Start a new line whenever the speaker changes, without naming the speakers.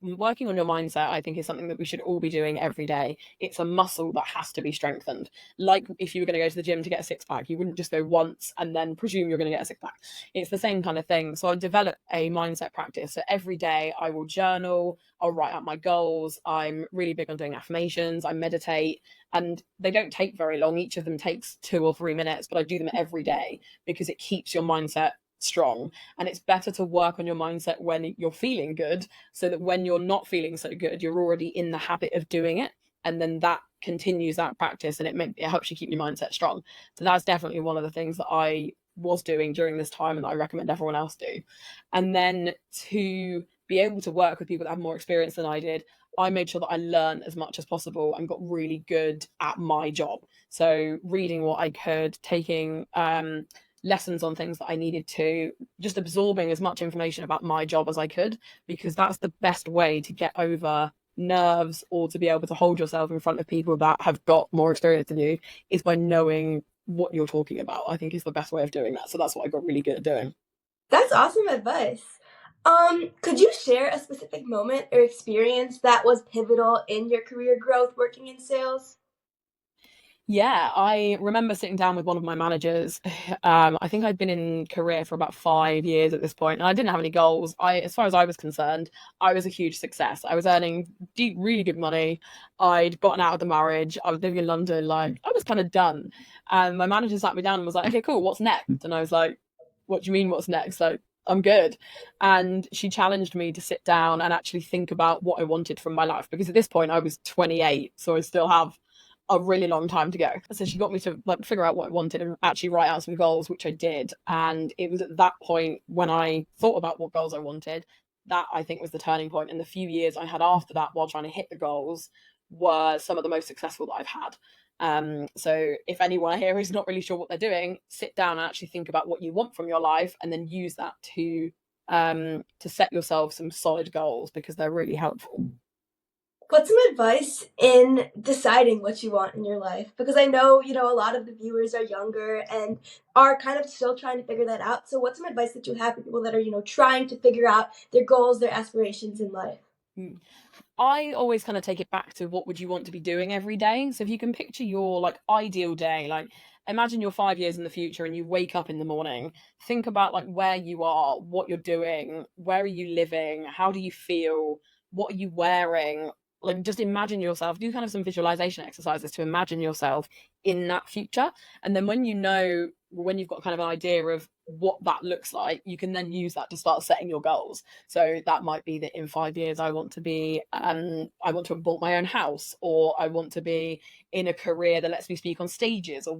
Working on your mindset, I think, is something that we should all be doing every day. It's a muscle that has to be strengthened. Like if you were going to go to the gym to get a six pack, you wouldn't just go once and then presume you're going to get a six pack. It's the same kind of thing. So I developed a mindset practice. So every day I will journal, I'll write out my goals. I'm really big on doing affirmations, I meditate, and they don't take very long. Each of them takes 2 or 3 minutes, but I do them every day because it keeps your mindset strong. And it's better to work on your mindset when you're feeling good, so that when you're not feeling so good, you're already in the habit of doing it, and then that continues that practice, and it helps you keep your mindset strong. So that's definitely one of the things that I was doing during this time, and that I recommend everyone else do. And then to be able to work with people that have more experience than I did, I made sure that I learned as much as possible and got really good at my job. So reading what I could, taking lessons on things that I needed to, just absorbing as much information about my job as I could, because that's the best way to get over nerves or to be able to hold yourself in front of people that have got more experience than you, is by knowing what you're talking about. I think is the best way of doing that. So that's what I got really good at doing.
That's awesome advice. Could you share a specific moment or experience that was pivotal in your career growth working in sales?
Yeah, I remember sitting down with one of my managers. I think I'd been in career for about 5 years at this point, and I didn't have any goals. As far as I was concerned, I was a huge success. I was earning really good money. I'd gotten out of the marriage. I was living in London. Like I was kind of done. And my manager sat me down and was like, "Okay, cool. What's next?" And I was like, "What do you mean, what's next?" Like, I'm good. And she challenged me to sit down and actually think about what I wanted from my life, because at this point I was 28, so I still have a really long time to go. So she got me to like figure out what I wanted and actually write out some goals, which I did. And it was at that point when I thought about what goals I wanted, that I think was the turning point. And the few years I had after that while trying to hit the goals were some of the most successful that I've had. So if anyone here is not really sure what they're doing, sit down and actually think about what you want from your life, and then use that to set yourself some solid goals, because they're really helpful.
What's some advice in deciding what you want in your life? Because I know, a lot of the viewers are younger and are kind of still trying to figure that out. So what's some advice that you have for people that are, trying to figure out their goals, their aspirations in life?
Mm. I always kind of take it back to what would you want to be doing every day. So if you can picture your like ideal day, like imagine you're 5 years in the future and you wake up in the morning, think about like where you are, what you're doing, where are you living, how do you feel, what are you wearing? Like just imagine yourself, do kind of some visualization exercises to imagine yourself in that future. And then when you've got kind of an idea of what that looks like, you can then use that to start setting your goals. So that might be that in 5 years I want to have bought my own house, or I want to be in a career that lets me speak on stages, or